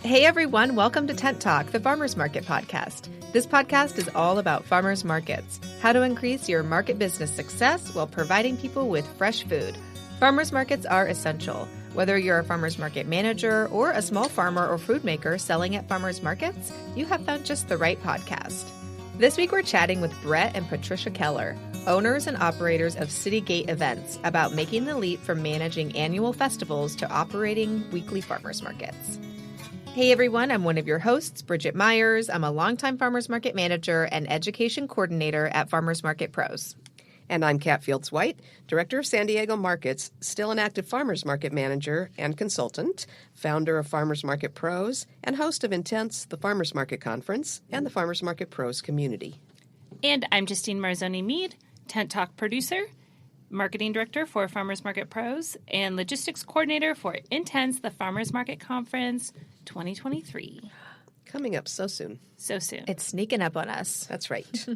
Hey everyone, welcome to Tent Talk, the Farmers Market podcast. This podcast is all about farmers markets, how to increase your market business success while providing people with fresh food. Farmers markets are essential. Whether you're a farmers market manager or a small farmer or food maker selling at farmers markets, you have found just the right podcast. This week we're chatting with Brett and Patricia Keller, owners and operators of City Gate Events, about making the leap from managing annual festivals to operating weekly farmers markets. Hey everyone, I'm one of your hosts, Bridget Myers. I'm a longtime farmers market manager and education coordinator at Farmers Market Pros. And I'm Kat Fields-White, Director of San Diego Markets, still an active farmers market manager and consultant, founder of Farmers Market Pros, and host of Intense, the Farmers Market Conference, and the Farmers Market Pros community. And I'm Justine Marzoni-Mead, Tent Talk producer, marketing director for Farmers Market Pros, and logistics coordinator for Intense, the Farmers Market Conference 2023. Coming up so soon. So soon. It's sneaking up on us. That's right.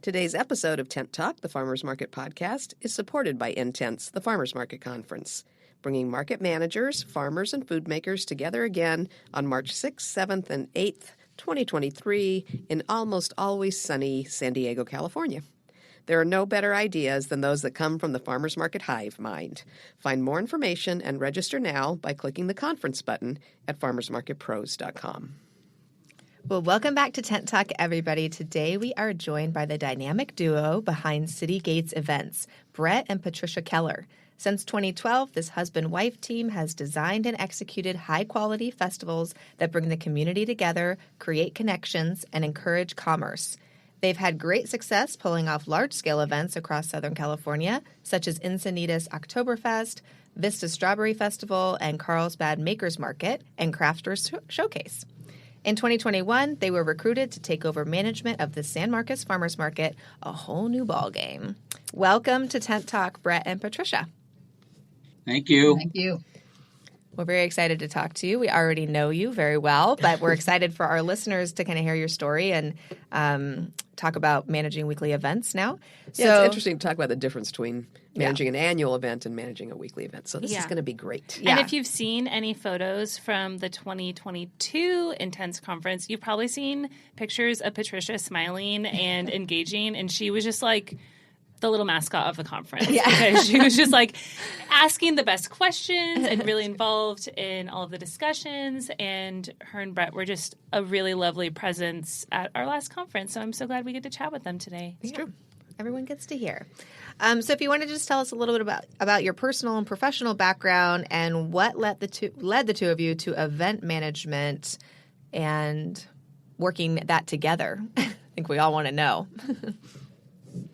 Today's episode of Tent Talk, the Farmers Market podcast, is supported by Intense, the Farmers Market Conference, bringing market managers, farmers, and food makers together again on March 6th, 7th, and 8th, 2023 in almost always sunny San Diego, California. There are no better ideas than those that come from the farmers market hive mind. Find more information and register now by clicking the conference button at farmersmarketpros.com. Well, welcome back to Tent Talk, everybody. Today we are joined by the dynamic duo behind City Gates Events, Brett and Patricia Keller. Since 2012, this husband-wife team has designed and executed high-quality festivals that bring the community together, create connections, and encourage commerce. They've had great success pulling off large-scale events across Southern California, such as Encinitas Oktoberfest, Vista Strawberry Festival, and Carlsbad Makers Market and Crafters Showcase. In 2021, they were recruited to take over management of the San Marcos Farmers Market, a whole new ballgame. Welcome to Tent Talk, Brett and Patricia. Thank you. Thank you. We're very excited to talk to you. We already know you very well, but we're excited for our listeners to kind of hear your story and talk about managing weekly events now. Yeah, it's interesting to talk about the difference between managing an annual event and managing a weekly event. So this is going to be great. And if you've seen any photos from the 2022 Intense Conference, you've probably seen pictures of Patricia smiling and engaging, and she was just like the little mascot of the conference. Yeah. Because she was just like asking the best questions and really involved in all of the discussions. And her and Brett were just a really lovely presence at our last conference. So I'm so glad we get to chat with them today. It's true. Everyone gets to hear. So if you want to just tell us a little bit about your personal and professional background and what led the two of you to event management and working that together. I think we all want to know.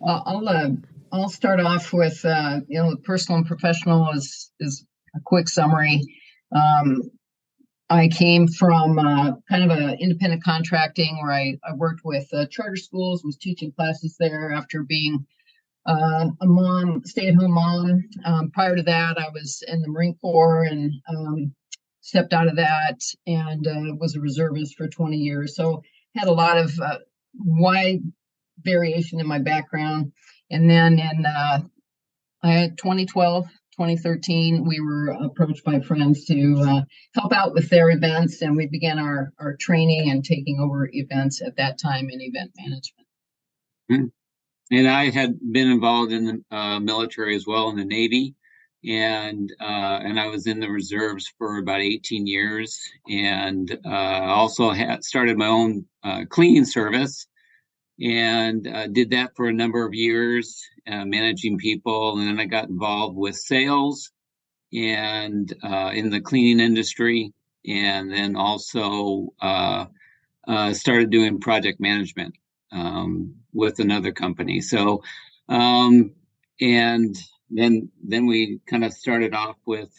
I'll start off with personal and professional is a quick summary. I came from kind of an independent contracting where I worked with charter schools, was teaching classes there after being a mom, stay-at-home mom. Prior to that, I was in the Marine Corps and stepped out of that and was a reservist for 20 years. So had a lot of wide variation in my background. And then in 2012, 2013, we were approached by friends to help out with their events, and we began our training and taking over events at that time in event management. Mm-hmm. And I had been involved in the military as well, in the Navy, and I was in the reserves for about 18 years, and also started my own cleaning service. And did that for a number of years, managing people. And then I got involved with sales and in the cleaning industry. And then also started doing project management with another company. So, and then we kind of started off with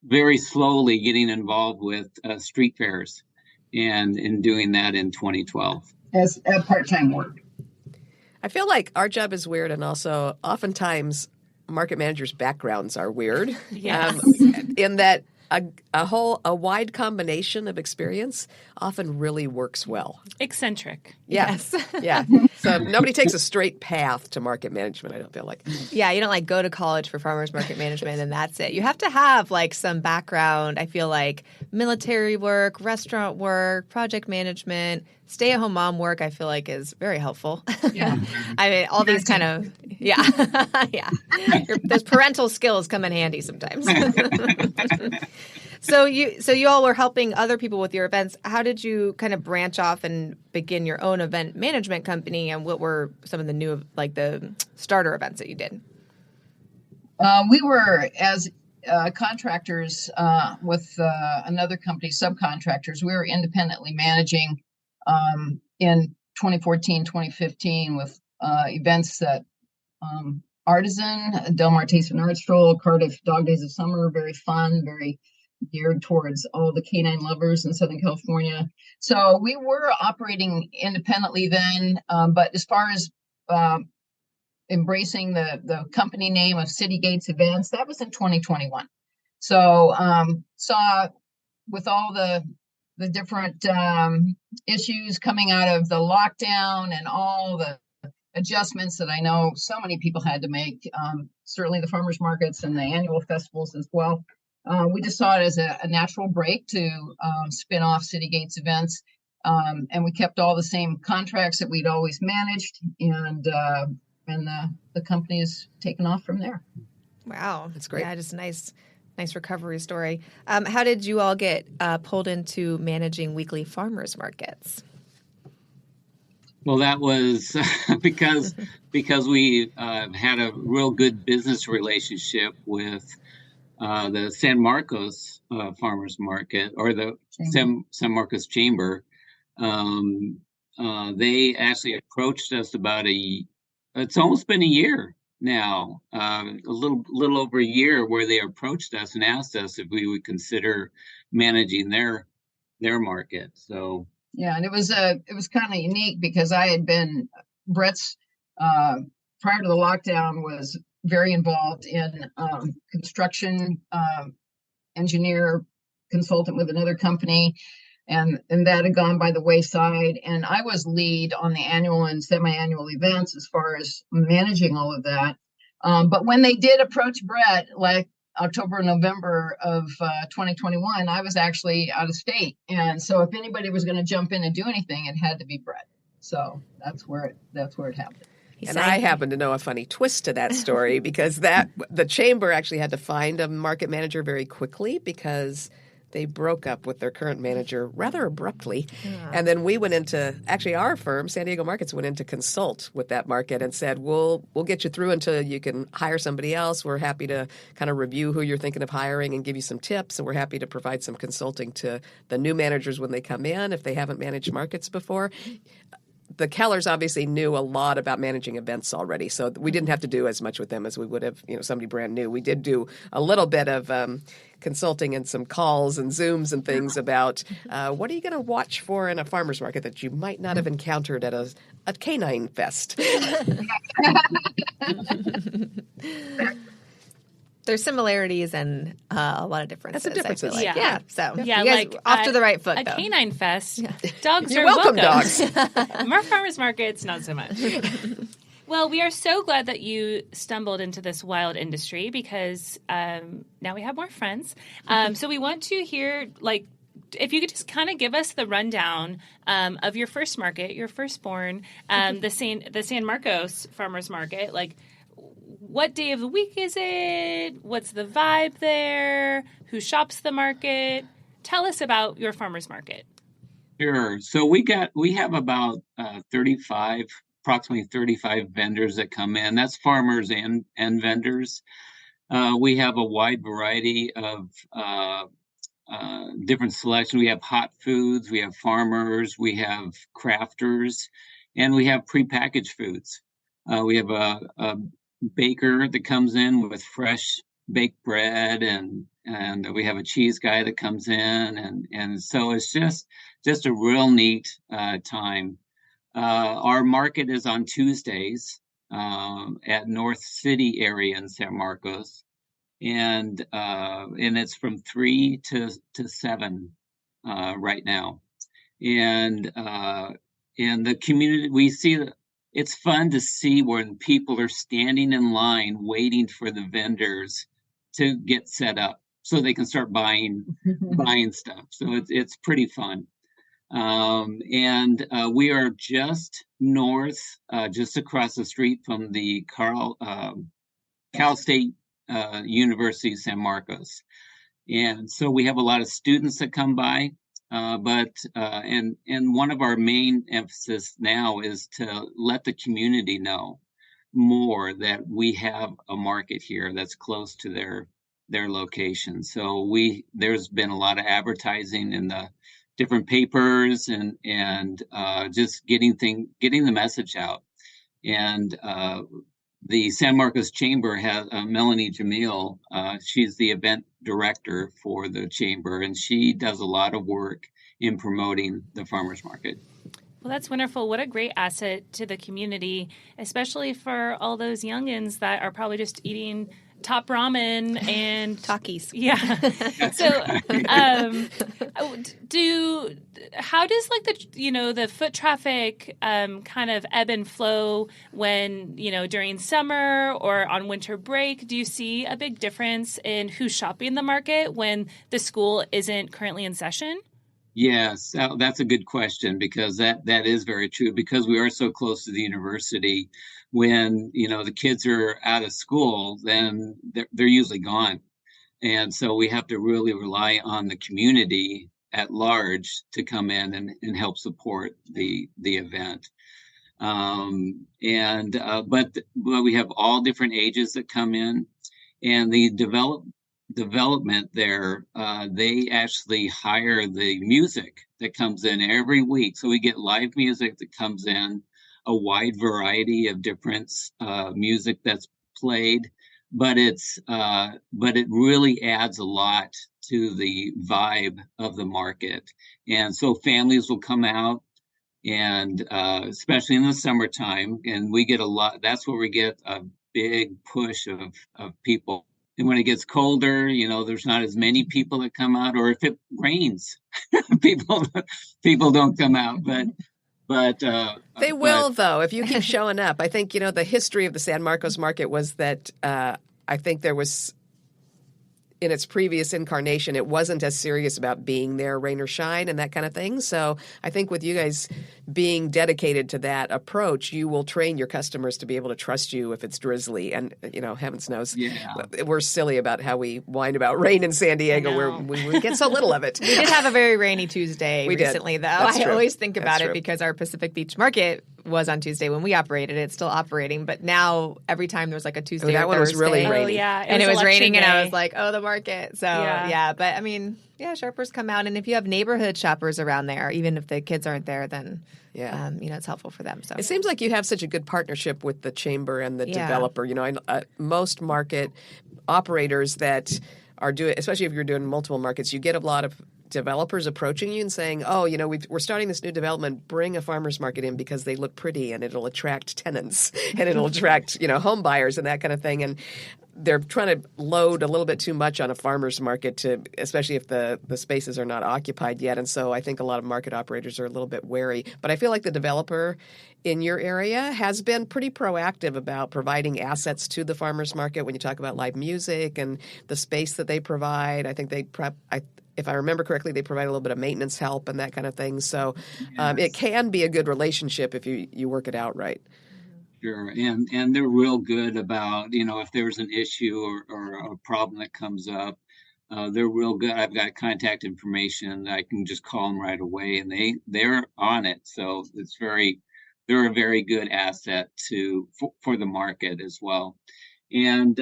very slowly getting involved with street fairs and in doing that in 2012. As a part-time work. I feel like our job is weird, and also oftentimes market managers' backgrounds are weird. Yes. In that a wide combination of experience often really works well. Eccentric. Yes. Yeah. So nobody takes a straight path to market management, I don't feel like. Yeah, you don't like go to college for farmers market management and that's it. You have to have like some background. I feel like military work, restaurant work, project management, stay-at-home mom work, I feel like is very helpful. Yeah. I mean, all these kind of, yeah. Yeah. Those parental skills come in handy sometimes. So you all were helping other people with your events. How did you kind of branch off and begin your own event management company, and what were some of the new, like the starter events that you did? We were, as contractors with another company, subcontractors, we were independently managing in 2014, 2015 with events that Artisan, Del Mar Taste and Art Stroll, Cardiff Dog Days of Summer, very fun, very geared towards all the canine lovers in Southern California. So we were operating independently then, but as far as embracing the company name of City Gates Events, that was in 2021. So saw with all the different issues coming out of the lockdown and all the adjustments that I know so many people had to make, certainly the farmers markets and the annual festivals as well. We just saw it as a natural break to spin off City Gates Events. And we kept all the same contracts that we'd always managed, and the company has taken off from there. Wow. That's great. Yeah, just a nice recovery story. How did you all get pulled into managing weekly farmers markets? Well, that was because we had a real good business relationship with the San Marcos Farmers Market, or the San Marcos Chamber. They actually approached us it's almost been a year now, a little over a year, where they approached us and asked us if we would consider managing their market. So yeah, and it was kind of unique because I had been Brett's prior to the lockdown was very involved in construction, engineer, consultant with another company, and that had gone by the wayside. And I was lead on the annual and semi-annual events as far as managing all of that. But when they did approach Brett, like October, November of 2021, I was actually out of state. And so if anybody was going to jump in and do anything, it had to be Brett. So that's where it happened. And I happen to know a funny twist to that story because the chamber actually had to find a market manager very quickly because they broke up with their current manager rather abruptly. Yeah. And then we went into, actually our firm, San Diego Markets, went in to consult with that market and said, we'll get you through until you can hire somebody else. We're happy to kind of review who you're thinking of hiring and give you some tips. And we're happy to provide some consulting to the new managers when they come in if they haven't managed markets before. The Kellers obviously knew a lot about managing events already, so we didn't have to do as much with them as we would have, somebody brand new. We did do a little bit of consulting and some calls and Zooms and things about what are you going to watch for in a farmer's market that you might not have encountered at a canine fest. There's similarities and a lot of differences. That's the differences. I feel like. Yeah. So yeah, you guys like off to the right foot. A though. canine fest. Yeah. Dogs You're are welcome. Dogs. Our farmers markets, not so much. Well, we are so glad that you stumbled into this wild industry because now we have more friends. So we want to hear, if you could just kind of give us the rundown of your first market, your firstborn, the San Marcos Farmers Market. What day of the week is it? What's the vibe there? Who shops the market? Tell us about your farmers market. Sure. So we have about approximately 35 vendors that come in. That's farmers and vendors. We have a wide variety of different selection. We have hot foods, we have farmers, we have crafters, and we have prepackaged foods. We have a baker that comes in with fresh baked bread, and we have a cheese guy that comes in, and so it's just a real neat time. Our market is on Tuesdays at North City area in San Marcos. and it's from 3 to 7 right now. And the community, we see that it's fun to see when people are standing in line waiting for the vendors to get set up so they can start buying stuff. So it's pretty fun. And we are just north, just across the street from the Cal State University San Marcos. And so we have a lot of students that come by, and one of our main emphasis now is to let the community know more that we have a market here that's close to their location. So there's been a lot of advertising in the different papers and just getting the message out. And the San Marcos Chamber has Melanie Jamil. She's the event director for the chamber, and she does a lot of work in promoting the farmers market. Well, that's wonderful. What a great asset to the community, especially for all those youngins that are probably just eating top ramen and Takis. Yeah. So, how does the foot traffic kind of ebb and flow when, during summer or on winter break? Do you see a big difference in who's shopping the market when the school isn't currently in session? Yes, that's a good question, because that is very true, because we are so close to the university. When, the kids are out of school, then they're usually gone. And so we have to really rely on the community at large to come in and help support the event. But we have all different ages that come in, and the development there, they actually hire the music that comes in every week. So we get live music that comes in, a wide variety of different music that's played, but it really adds a lot to the vibe of the market. And so families will come out, and especially in the summertime, and we get a lot. That's where we get a big push of people. And when it gets colder, there's not as many people that come out, or if it rains, people don't come out. But they will, though, if you keep showing up. I think, the history of the San Marcos market was that I think there was, in its previous incarnation, it wasn't as serious about being there, rain or shine, and that kind of thing. So I think with you guys being dedicated to that approach, you will train your customers to be able to trust you if it's drizzly. And, heavens knows, we're silly about how we whine about rain in San Diego, where we get so little of it. We did have a very rainy Tuesday recently, though. That's true. I always think about it because our Pacific Beach Market was on Tuesday when we operated. It's still operating, but now every time there's like a Tuesday that or one Thursday, was really rainy. Oh, yeah. And it was raining, day. and I was like, oh, the market. So, but I mean, shoppers come out, and if you have neighborhood shoppers around there, even if the kids aren't there, then it's helpful for them. So it seems like you have such a good partnership with the chamber and the developer. Most market operators that are doing, especially if you're doing multiple markets, you get a lot of developers approaching you and saying, we're starting this new development, bring a farmer's market in because they look pretty and it'll attract tenants and it'll attract, home buyers and that kind of thing. And they're trying to load a little bit too much on a farmer's market, especially if the spaces are not occupied yet. And so I think a lot of market operators are a little bit wary. But I feel like the developer in your area has been pretty proactive about providing assets to the farmer's market. When you talk about live music and the space that they provide, I think if I remember correctly, they provide a little bit of maintenance help and that kind of thing. So it can be a good relationship if you work it out right. Sure. And they're real good about, if there's an issue or a problem that comes up, they're real good. I've got contact information. I can just call them right away, and they're on it. So they're a very good asset for the market as well. And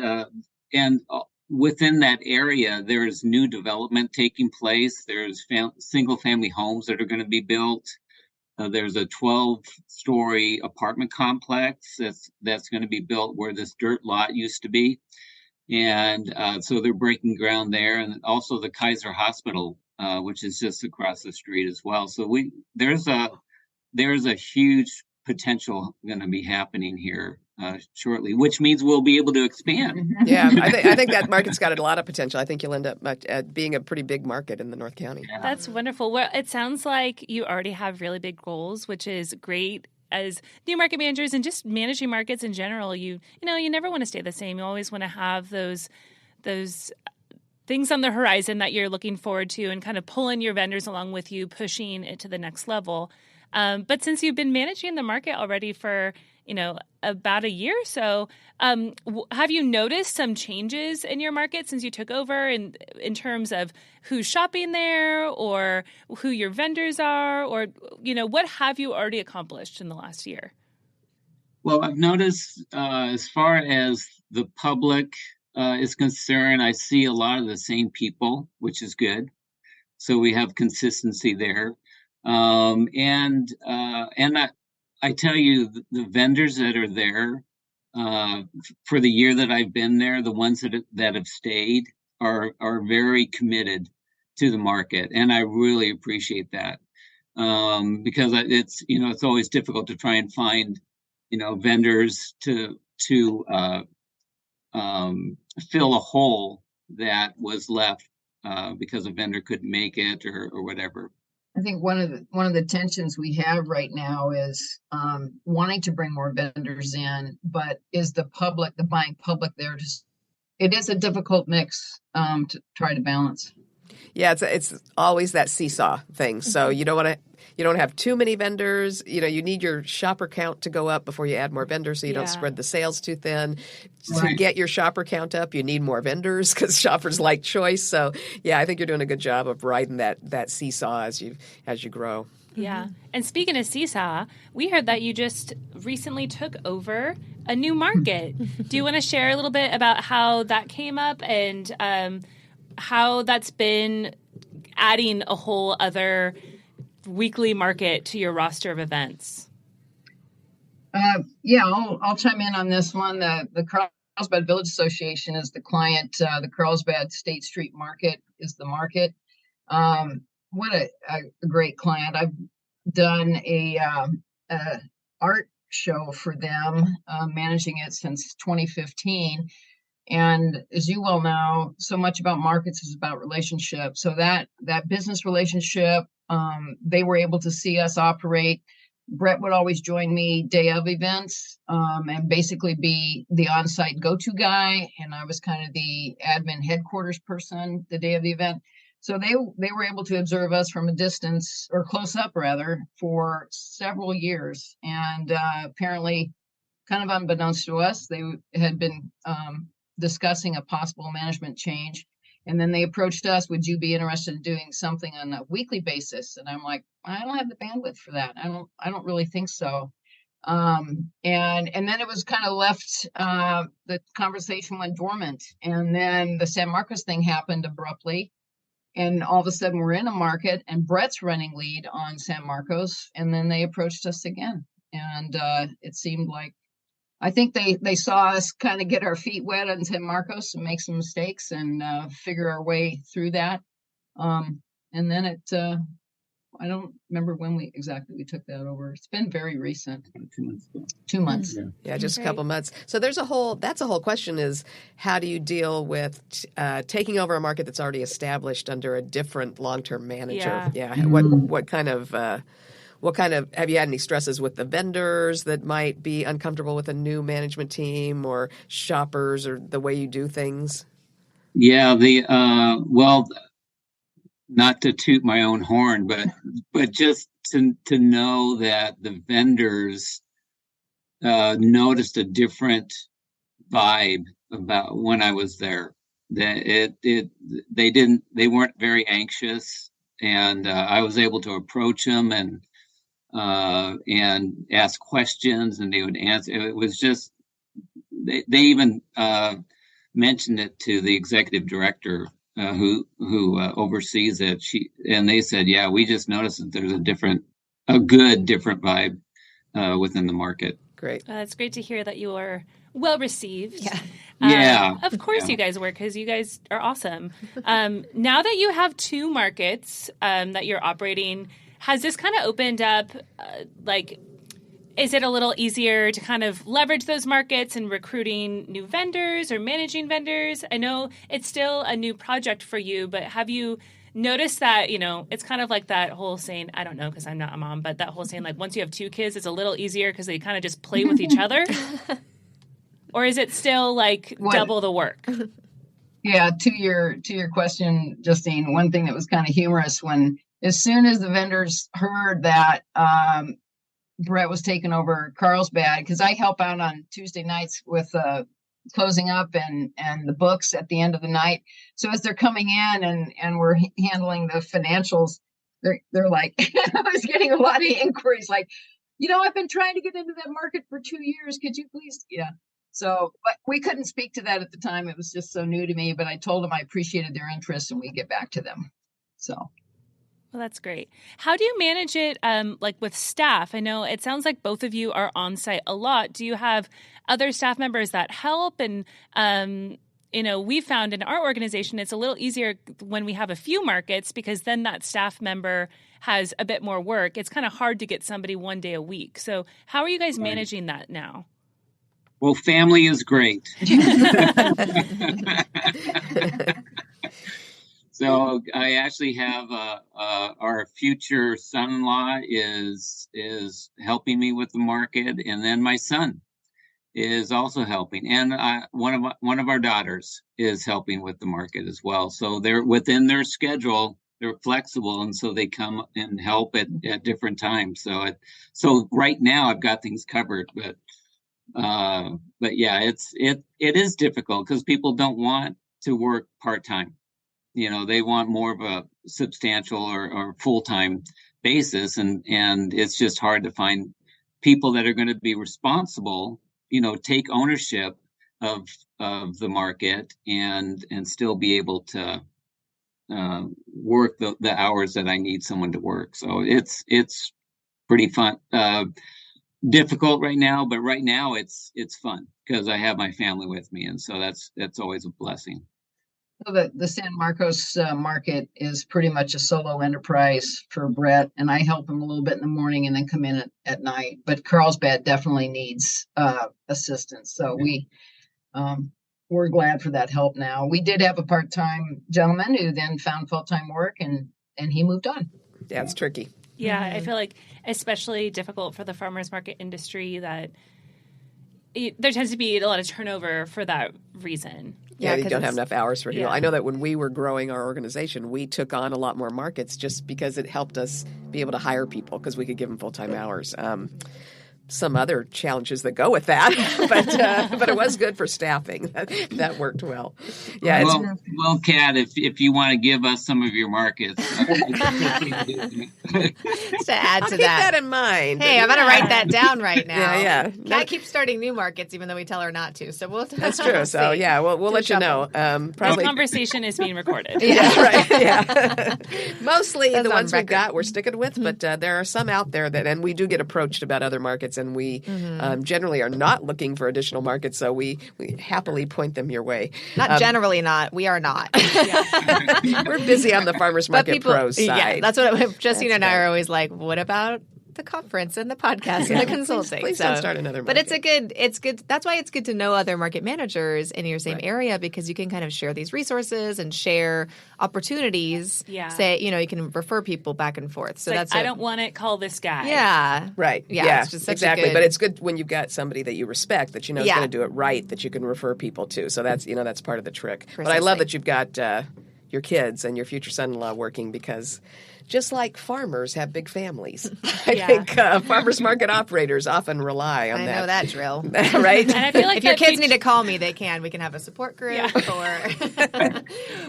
within that area, there's new development taking place. There's single family homes that are going to be built. There's a 12-story apartment complex that's going to be built where this dirt lot used to be. And so they're breaking ground there. And also the Kaiser Hospital, which is just across the street as well. So there's a huge potential going to be happening here shortly, which means we'll be able to expand. Yeah, I think that market's got a lot of potential. I think you'll end up being a pretty big market in the North County. Yeah. That's wonderful. Well, it sounds like you already have really big goals, which is great. As new market managers and just managing markets in general, you never want to stay the same. You always want to have those things on the horizon that you're looking forward to and kind of pulling your vendors along with you, pushing it to the next level. But since you've been managing the market already for, about a year or so, have you noticed some changes in your market since you took over in terms of who's shopping there or who your vendors are, or, what have you already accomplished in the last year? Well, I've noticed as far as the public is concerned, I see a lot of the same people, which is good. So we have consistency there. And I tell you, the vendors that are there for the year that I've been there, the ones that have stayed are very committed to the market, and I really appreciate that because it's always difficult to try and find vendors to fill a hole that was left because a vendor couldn't make it or whatever. I think one of the tensions we have right now is wanting to bring more vendors in, but is the buying public there? It is a difficult mix to try to balance. Yeah, it's always that seesaw thing. So you don't have too many vendors. You need your shopper count to go up before you add more vendors, so you don't spread the sales too thin. Right. To get your shopper count up, you need more vendors because shoppers like choice. So yeah, I think you're doing a good job of riding that seesaw as you grow. Yeah. And speaking of seesaw, we heard that you just recently took over a new market. Do you want to share a little bit about how that came up and how that's been adding a whole other weekly market to your roster of events? Yeah, I'll chime in on this one. The Carlsbad Village Association is the client. The Carlsbad State Street Market is the market. What a great client. I've done a art show for them, managing it since 2015. And as you well know, so much about markets is about relationships. So that business relationship, they were able to see us operate. Brett would always join me day of events and basically be the on-site go-to guy. And I was kind of the admin headquarters person the day of the event. So they were able to observe us from a distance, or close up rather, for several years. And apparently, kind of unbeknownst to us, they had been discussing a possible management change. And then they approached us, would you be interested in doing something on a weekly basis? And I'm like, I don't have the bandwidth for that. I don't really think so. And then it was kind of left, the conversation went dormant. And then the San Marcos thing happened abruptly. And all of a sudden we're in a market and Brett's running lead on San Marcos. And then they approached us again. And it seemed like, I think they saw us kind of get our feet wet on San Marcos and make some mistakes and figure our way through that. And then I don't remember when we took that over. It's been very recent. 2 months ago. 2 months. Yeah, just a couple months. So that's a whole question is how do you deal with taking over a market that's already established under a different long-term manager? Yeah. What kind of have you had any stresses with the vendors that might be uncomfortable with a new management team or shoppers or the way you do things? Yeah, not to toot my own horn, but just to know that the vendors noticed a different vibe about when I was there. That they weren't very anxious, and I was able to approach them and ask questions, and they would answer. It was just they even mentioned it to the executive director who oversees it. And they said, "Yeah, we just noticed that there's a different vibe within the market." Great. It's great to hear that you are well received. Yeah. Yeah. Of course you guys were, because you guys are awesome. Now that you have 2 markets that you're operating, has this kind of opened up, is it a little easier to kind of leverage those markets and recruiting new vendors or managing vendors? I know it's still a new project for you, but have you noticed that, it's kind of like that whole saying, I don't know because I'm not a mom, but that whole saying, like, once you have two kids, it's a little easier because they kind of just play with each other? Or is it still like double the work? Yeah, to your question, Justine, one thing that was kind of humorous as soon as the vendors heard that Brett was taking over Carlsbad, because I help out on Tuesday nights with closing up and the books at the end of the night. So as they're coming in and we're handling the financials, they're like, I was getting a lot of inquiries like, I've been trying to get into that market for 2 years. Could you please? Yeah. So, but we couldn't speak to that at the time. It was just so new to me, but I told them I appreciated their interest and we get back to them. So. Well, that's great. How do you manage it like with staff? I know it sounds like both of you are on site a lot. Do you have other staff members that help? And, we found in our organization, it's a little easier when we have a few markets because then that staff member has a bit more work. It's kind of hard to get somebody one day a week. So how are you guys managing that now? Well, family is great. So I actually have our future son-in-law is helping me with the market, and then my son is also helping, and one of our daughters is helping with the market as well. So they're within their schedule. They're flexible, and so they come and help at different times. So right now I've got things covered, but yeah, it is difficult because people don't want to work part-time. They want more of a substantial or full-time basis, and it's just hard to find people that are going to be responsible, take ownership of the market and still be able to work the hours that I need someone to work. So it's pretty fun. Difficult right now, but right now it's fun because I have my family with me, and so that's always a blessing. So the San Marcos market is pretty much a solo enterprise for Brett, and I help him a little bit in the morning and then come in at night. But Carlsbad definitely needs assistance, so we're glad for that help now. We did have a part-time gentleman who then found full-time work, and he moved on. Yeah, it's tricky. Yeah, I feel like especially difficult for the farmers market industry that there tends to be a lot of turnover for that reason. Yeah, you don't have enough hours for people. I know that when we were growing our organization, we took on a lot more markets just because it helped us be able to hire people because we could give them full-time hours. Some other challenges that go with that, but it was good for staffing. That worked well. Yeah. Well, Kat, if you want to give us some of your markets, just to add I'll to keep that in mind. Hey, I'm going to write that down right now. Yeah. Kat keeps starting new markets, even though we tell her not to. So that's true. So yeah, we'll let you know. Probably this conversation is being recorded. Yeah, right. Yeah. Mostly the ones we've got we're sticking with, but there are some out there and we do get approached about other markets. And we generally are not looking for additional markets, so we happily point them your way. Not generally not. We are not. We're busy on the Farmers Market Pros side. Yeah, that's what Justine and I are always like, what about the conference and the podcast and the consulting? Please don't start another market. But it's good. That's why it's good to know other market managers in your same area because you can kind of share these resources and share opportunities. Yeah. Say, you can refer people back and forth. So I don't want it, call this guy. Yeah. Right. Yeah. It's just exactly. But it's good when you've got somebody that you respect that is going to do it right that you can refer people to. So that's that's part of the trick. Precisely. But I love that you've got your kids and your future son-in-law working because just like farmers have big families, I think farmers market operators often rely on that. I know that drill. Right? And I feel like if your kids need to call me, they can. We can have a support group for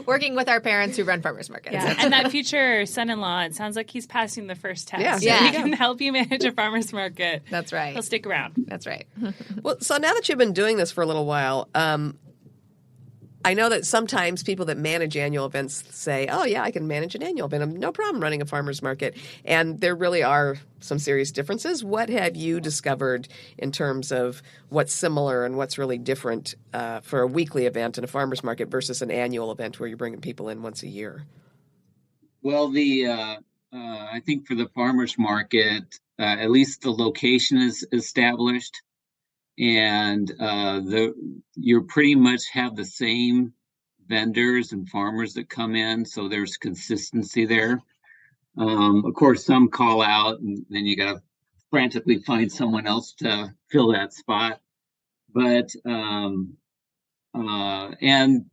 working with our parents who run farmers markets. Yeah. And that future son-in-law, it sounds like he's passing the first test. Yeah. So he can help you manage a farmer's market. That's right. He'll stick around. That's right. Well, so now that you've been doing this for a little while, I know that sometimes people that manage annual events say, oh, yeah, I can manage an annual event. No problem running a farmer's market. And there really are some serious differences. What have you discovered in terms of what's similar and what's really different for a weekly event in a farmer's market versus an annual event where you're bringing people in once a year? Well, I think for the farmer's market, at least the location is established, and you pretty much have the same vendors and farmers that come in, so there's consistency there. Of course, some call out, and then you got to frantically find someone else to fill that spot. But and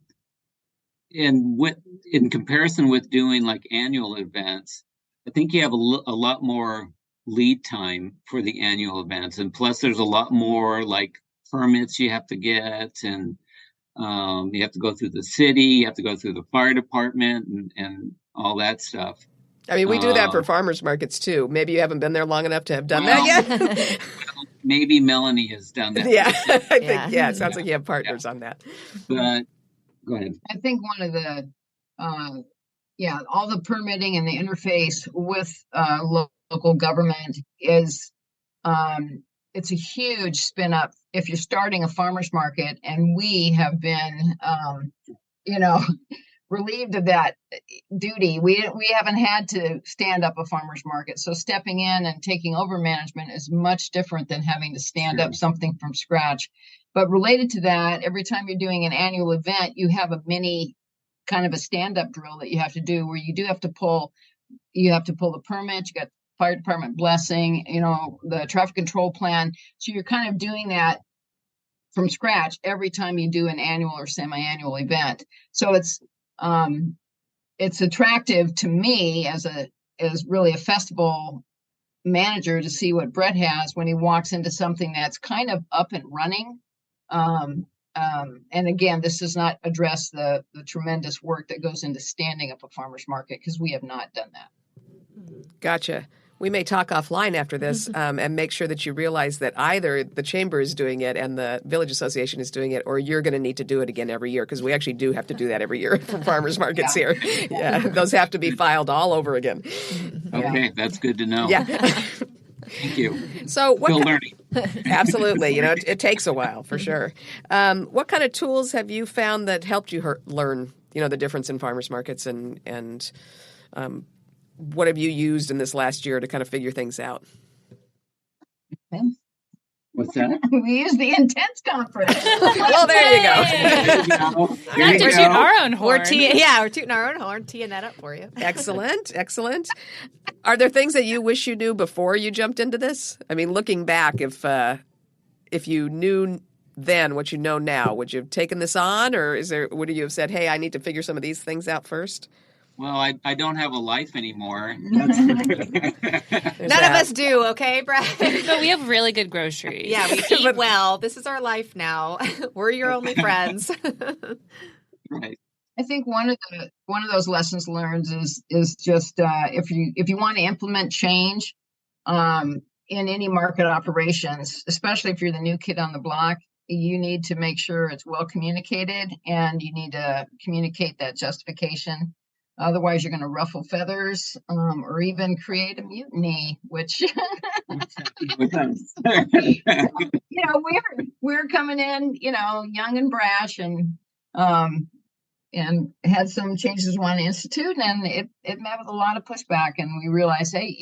in comparison with doing like annual events, I think you have a lot more lead time for the annual events, and plus there's a lot more like permits you have to get, and you have to go through the city, you have to go through the fire department, and all that stuff. I mean, we do that for farmers markets too. Maybe you haven't been there long enough to have done that yet. Maybe Melanie has done that. Yeah, I think, it sounds like you have partners on that. But go ahead. I think one of the, all the permitting and the interface with local government is, it's a huge spin up if you're starting a farmer's market, and we have been, relieved of that duty. We haven't had to stand up a farmer's market. So stepping in and taking over management is much different than having to stand up something from scratch. But related to that, every time you're doing an annual event, you have a mini kind of a stand-up drill that you have to do, where you do have to pull the permit, you got fire department blessing, the traffic control plan. So you're kind of doing that from scratch every time you do an annual or semi-annual event. So it's attractive to me as really a festival manager to see what Brett has when he walks into something that's kind of up and running. And again, this does not address the tremendous work that goes into standing up a farmer's market, because we have not done that. Gotcha. We may talk offline after this and make sure that you realize that either the chamber is doing it and the village association is doing it, or you're going to need to do it again every year, because we actually do have to do that every year for farmers markets here. Yeah, those have to be filed all over again. Okay, that's good to know. Yeah. Thank you. So Still learning. Absolutely. It takes a while for sure. What kind of tools have you found that helped you learn, the difference in farmers markets, and what have you used in this last year to kind of figure things out? What's that? We use the Intense conference. Well, there you go. Not to toot our own horn. We're tooting our own horn, teeing that up for you. Excellent. Are there things that you wish you knew before you jumped into this? I mean, looking back, if you knew then what you know now, would you have taken this on, or would you have said, "Hey, I need to figure some of these things out first"? Well, I don't have a life anymore. None of us do, okay, Brett? But we have really good groceries. Yeah, we eat well. This is our life now. We're your only friends. Right. I think one of those lessons learned is just if you want to implement change in any market operations, especially if you're the new kid on the block, you need to make sure it's well communicated, and you need to communicate that justification. Otherwise, you're going to ruffle feathers, or even create a mutiny, which, we're coming in, young and brash, and had some changes we want to institute, and it met with a lot of pushback. And we realized, hey,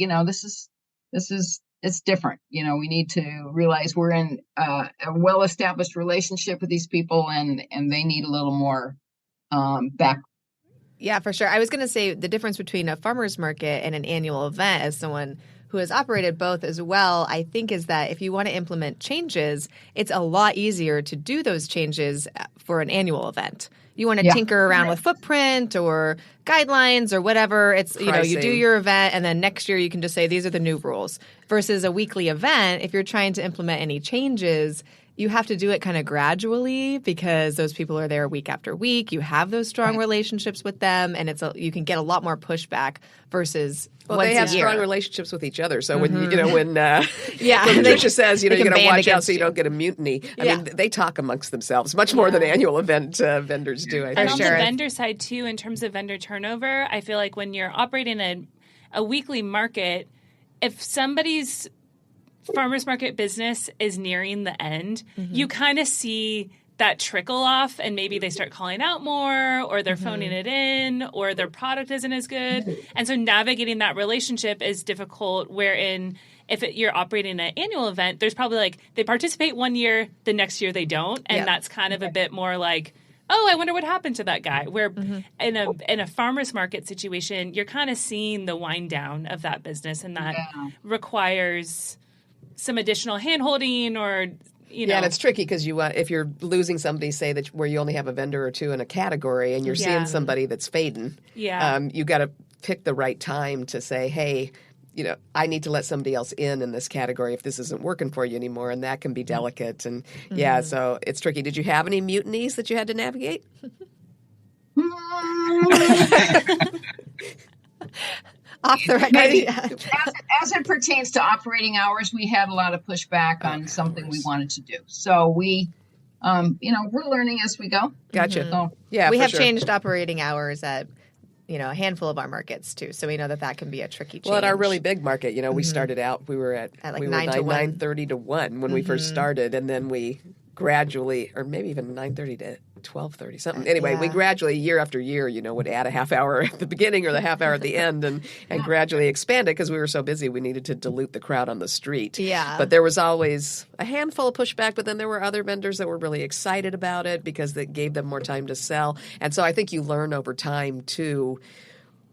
it's different. We need to realize we're in a well-established relationship with these people, and they need a little more back. Yeah, for sure. I was going to say the difference between a farmer's market and an annual event, as someone who has operated both as well, I think is that if you want to implement changes, it's a lot easier to do those changes for an annual event. You want to tinker around with footprint or guidelines or whatever. It's, you do your event, and then next year you can just say, these are the new rules. Versus a weekly event, if you're trying to implement any changes, you have to do it kind of gradually, because those people are there week after week. You have those strong relationships with them, and you can get a lot more pushback versus once they have a year. strong relationships with each other. So when when when Patricia says you're going to watch out so you you. don't get a mutiny, I mean they talk amongst themselves much more than annual event vendors do. I think. And on the vendor side too, in terms of vendor turnover, I feel like when you're operating a weekly market, if somebody's farmers market business is nearing the end, you kind of see that trickle off, and maybe they start calling out more, or they're phoning it in, or their product isn't as good. And so navigating that relationship is difficult, wherein if you're operating an annual event, there's probably like they participate one year, the next year they don't. And that's kind of a bit more like, oh, I wonder what happened to that guy. Where in a farmer's market situation, you're kind of seeing the wind down of that business, and that requires some additional hand-holding or, you know. Yeah, and it's tricky because if you're losing somebody, say, that where you only have a vendor or two in a category and you're seeing somebody that's fading, you got to pick the right time to say, hey, you know, I need to let somebody else in this category if this isn't working for you anymore, and that can be delicate. And so it's tricky. Did you have any mutinies that you had to navigate? Off the record. Maybe. As it pertains to operating hours, we had a lot of pushback on something we wanted to do. So we, we're learning as we go. Gotcha. So, we have changed operating hours at a handful of our markets too. So we know that can be a tricky change. Well, at our really big market, we started out, we were at like 9:30 to 1 when we first started, and then we gradually, or maybe even 9:30 to 12:30, something. Anyway, we gradually, year after year, would add a half hour at the beginning or the half hour at the end, and gradually expand it because we were so busy we needed to dilute the crowd on the street. Yeah. But there was always a handful of pushback, but then there were other vendors that were really excited about it because it gave them more time to sell. And so I think you learn over time, too,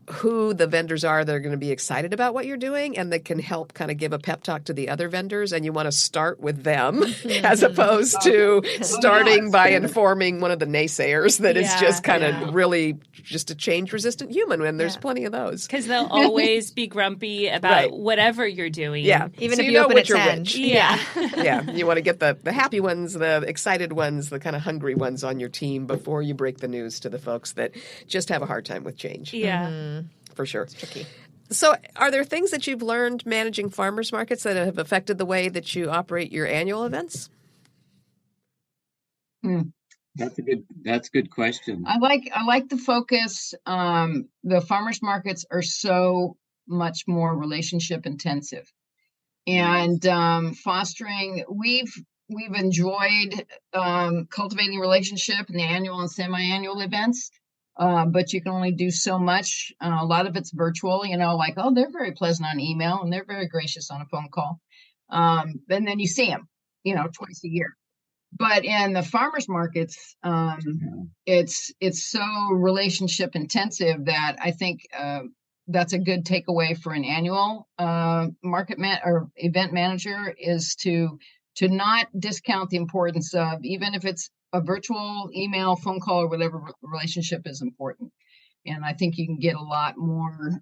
who the vendors are that are going to be excited about what you're doing and that can help kind of give a pep talk to the other vendors, and you want to start with them as opposed to starting by informing one of the naysayers that is just kind of really just a change-resistant human, and there's plenty of those. Because they'll always be grumpy about whatever you're doing. Yeah. Even so if you open at 10. Yeah. Yeah. You want to get the happy ones, the excited ones, the kind of hungry ones on your team before you break the news to the folks that just have a hard time with change. Yeah. For sure. It's tricky. So are there things that you've learned managing farmers markets that have affected the way that you operate your annual events? That's a good question. I like the focus. The farmers markets are so much more relationship intensive, and fostering. We've enjoyed cultivating relationship in the annual and semi-annual events. But you can only do so much. A lot of it's virtual, they're very pleasant on email and they're very gracious on a phone call. And then you see them, twice a year. But in the farmers markets, it's so relationship intensive that I think that's a good takeaway for an annual or event manager is to not discount the importance of, even if it's a virtual email, phone call, or whatever, relationship is important. And I think you can get a lot more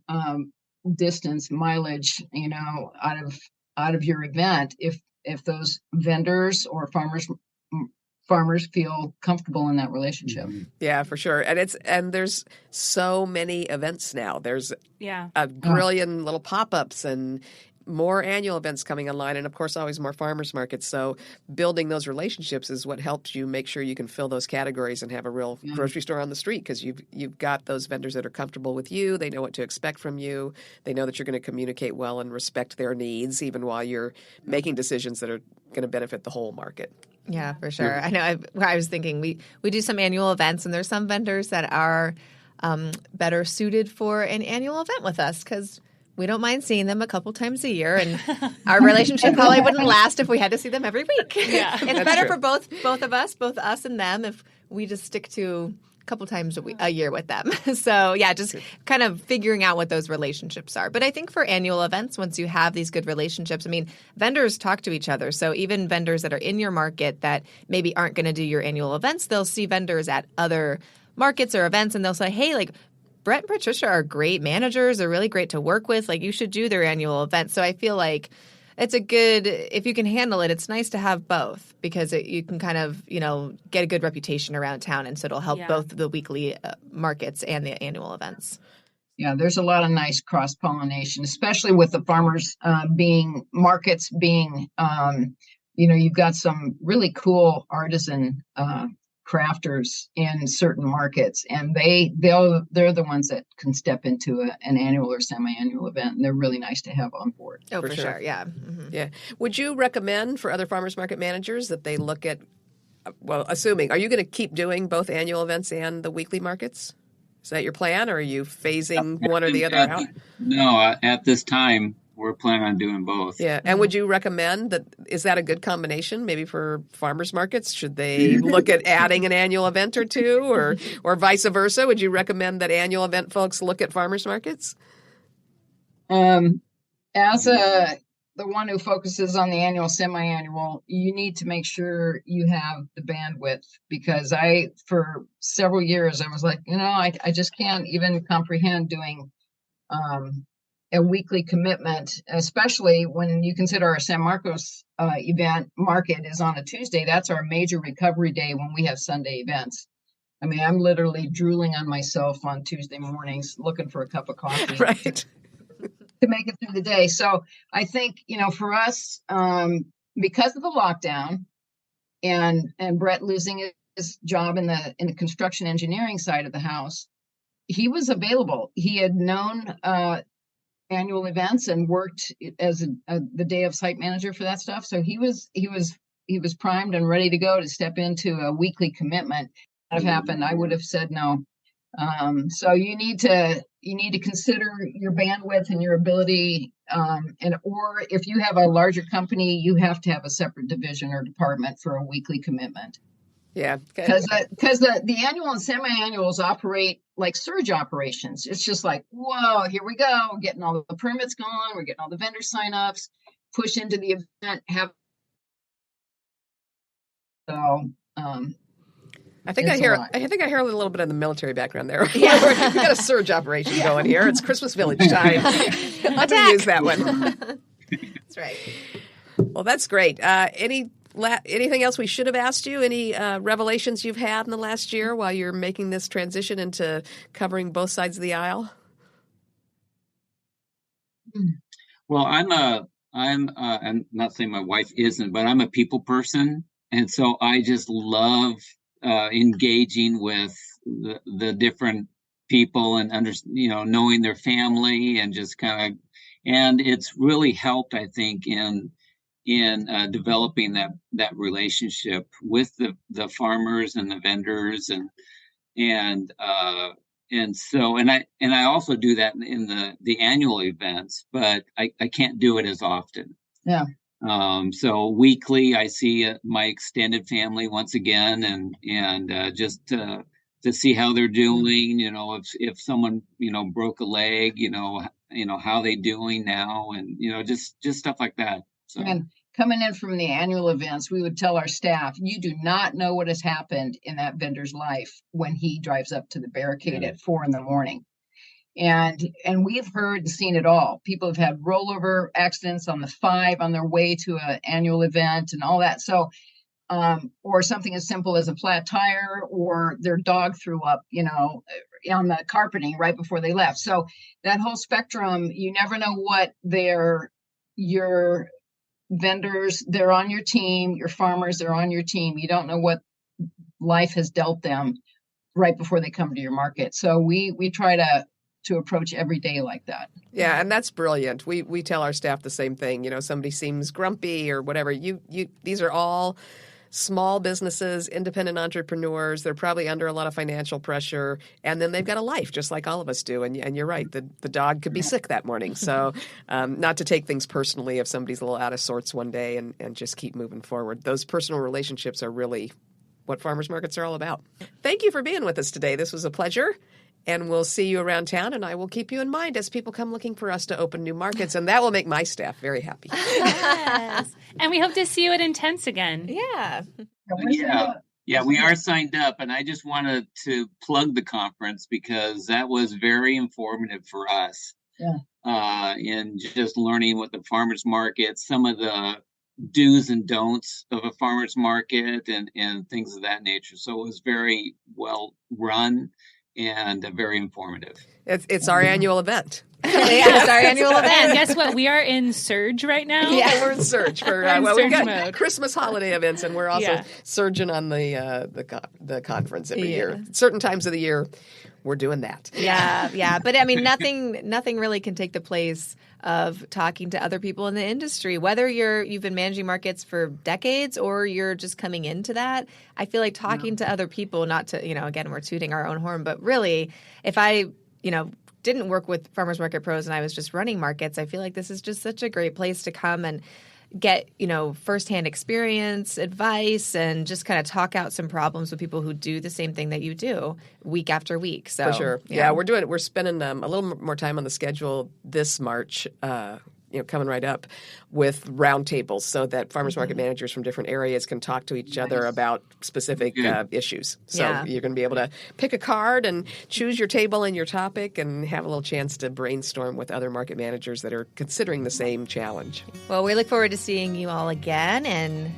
distance mileage, out of your event if those vendors or farmers feel comfortable in that relationship. Yeah, for sure. And there's so many events now. There's a brilliant little pop-ups and more annual events coming online, and of course always more farmers markets. So building those relationships is what helps you make sure you can fill those categories and have a real grocery store on the street, because you've got those vendors that are comfortable with you. They know what to expect from you. They know that you're going to communicate well and respect their needs, even while you're making decisions that are going to benefit the whole market. Yeah, for sure. I know. I was thinking we do some annual events, and there's some vendors that are better suited for an annual event with us because we don't mind seeing them a couple times a year, and our relationship probably wouldn't last if we had to see them every week. Yeah, it's better for both of us, both us and them, if we just stick to a couple times a year with them. So yeah, just kind of figuring out what those relationships are. But I think for annual events, once you have these good relationships, vendors talk to each other. So even vendors that are in your market that maybe aren't going to do your annual events, they'll see vendors at other markets or events, and they'll say, hey, Brett and Patricia are great managers. They're really great to work with. You should do their annual event. So I feel like it's if you can handle it, it's nice to have both, because you can kind of, get a good reputation around town. And so it'll help both the weekly markets and the annual events. Yeah, there's a lot of nice cross-pollination, especially with the farmers markets being, you've got some really cool artisan crafters in certain markets, and they're the ones that can step into an annual or semi-annual event, and they're really nice to have on board. Oh, for sure. Yeah. Mm-hmm. Yeah. Would you recommend for other farmers market managers that they look at, assuming, are you going to keep doing both annual events and the weekly markets? Is that your plan, or are you phasing one or the other out? No, at this time, we're planning on doing both. Yeah. And would you recommend that? Is that a good combination maybe for farmers markets? Should they look at adding an annual event or two, or vice versa? Would you recommend that annual event folks look at farmers markets? As the one who focuses on the annual, semi-annual, you need to make sure you have the bandwidth, because for several years, I was like, I just can't even comprehend doing a weekly commitment, especially when you consider our San Marcos event market is on a Tuesday. That's our major recovery day when we have Sunday events. I mean, I'm literally drooling on myself on Tuesday mornings looking for a cup of coffee. Right. To make it through the day. So I think, for us, because of the lockdown and Brett losing his job in the construction engineering side of the house, he was available. He had known annual events and worked as the day of site manager for that stuff. So he was primed and ready to go to step into a weekly commitment. If that happened, I would have said no. So you need to consider your bandwidth and your ability, or if you have a larger company, you have to have a separate division or department for a weekly commitment. Yeah, because the annual and semi-annuals operate like surge operations. It's just like, whoa, here we go, we're getting all the permits going, we're getting all the vendor signups, push into the event, have so. I think I hear a little bit of the military background there. Yeah. We got a surge operation going here. It's Christmas Village time. Let me use that one. That's right. Well, that's great. Anything else we should have asked you? Any revelations you've had in the last year while you're making this transition into covering both sides of the aisle? Well, I'm not saying my wife isn't, but I'm a people person, and so I just love engaging with the different people and knowing their family and just and it's really helped, I think, in developing that relationship with the farmers and the vendors and I also do that in the annual events, but I can't do it as often. Yeah. So weekly, I see my extended family once again, and just to see how they're doing. If someone broke a leg, how they doing now, and just stuff like that. So. And coming in from the annual events, we would tell our staff, you do not know what has happened in that vendor's life when he drives up to the barricade at 4 a.m. And we've heard and seen it all. People have had rollover accidents on the 5 on their way to an annual event and all that. So, or something as simple as a flat tire, or their dog threw up, on the carpeting right before they left. So that whole spectrum, you never know what your vendors, they're on your team, your farmers, they're on your team. You don't know what life has dealt them right before they come to your market. So we try to approach every day like that. Yeah, and that's brilliant. We tell our staff the same thing. Somebody seems grumpy or whatever. These are all small businesses, independent entrepreneurs. They're probably under a lot of financial pressure, and then they've got a life just like all of us do. And you're right, the dog could be sick that morning. So not to take things personally if somebody's a little out of sorts one day, and just keep moving forward. Those personal relationships are really what farmers markets are all about. Thank you for being with us today. This was a pleasure. And we'll see you around town, and I will keep you in mind as people come looking for us to open new markets, and that will make my staff very happy. Yes. And we hope to see you at Intense again. Yeah. Yeah, we are signed up, and I just wanted to plug the conference because that was very informative for us. Yeah. In just learning what the farmers market, some of the do's and don'ts of a farmers market and things of that nature. So it was very well run and very informative. It's our annual event. It's our annual event. And guess what? We are in surge right now. Yeah, we're in surge for we've got mode. Christmas holiday events, and we're also surging on the conference every year. Certain times of the year, we're doing that. Yeah. But I mean, nothing really can take the place of talking to other people in the industry, whether you've been managing markets for decades or you're just coming into that. I feel like talking to other people, not to, again, we're tooting our own horn, but really, if I, didn't work with Farmers Market Pros and I was just running markets, I feel like this is just such a great place to come and get, firsthand experience, advice, and just kind of talk out some problems with people who do the same thing that you do week after week. So For sure. Yeah, we're spending a little more time on the schedule this March, coming right up with roundtables so that farmers market managers from different areas can talk to each other about specific issues. So you're going to be able to pick a card and choose your table and your topic and have a little chance to brainstorm with other market managers that are considering the same challenge. Well, we look forward to seeing you all again, and,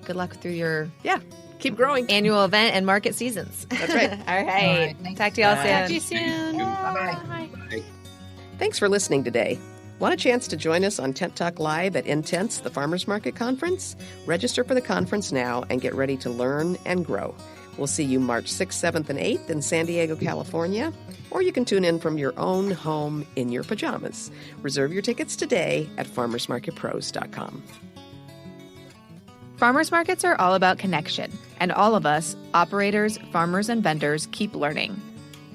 good luck through your Keep growing. annual event and market seasons. That's right. All right. Thanks. Talk to you all Bye. soon. Talk to you soon. Bye-bye. Bye. Thanks for listening today. Want a chance to join us on Tent Talk Live at Intense, the Farmers Market Conference? Register for the conference now and get ready to learn and grow. We'll see you March 6th, 7th, and 8th in San Diego, California, or you can tune in from your own home in your pajamas. Reserve your tickets today at farmersmarketpros.com. Farmers markets are all about connection, and all of us, operators, farmers, and vendors, keep learning.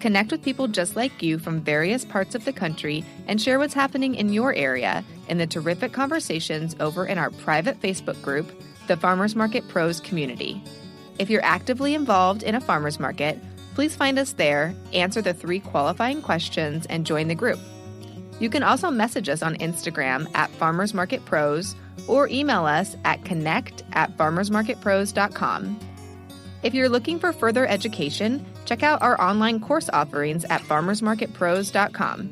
Connect with people just like you from various parts of the country and share what's happening in your area in the terrific conversations over in our private Facebook group, the Farmers Market Pros Community. If you're actively involved in a farmers market, please find us there, answer the 3 qualifying questions, and join the group. You can also message us on Instagram at Farmers Market Pros or email us at connect@farmersmarketpros.com. If you're looking for further education, check out our online course offerings at farmersmarketpros.com.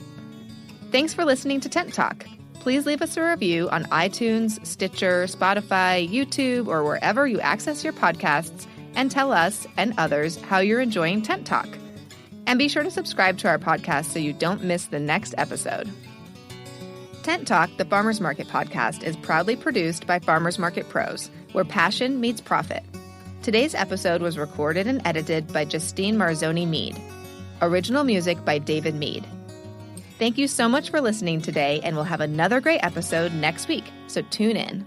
Thanks for listening to Tent Talk. Please leave us a review on iTunes, Stitcher, Spotify, YouTube, or wherever you access your podcasts, and tell us and others how you're enjoying Tent Talk. And be sure to subscribe to our podcast so you don't miss the next episode. Tent Talk, the Farmers Market podcast, is proudly produced by Farmers Market Pros, where passion meets profit. Today's episode was recorded and edited by Justine Marzoni Mead. Original music by David Mead. Thank you so much for listening today, and we'll have another great episode next week, so tune in.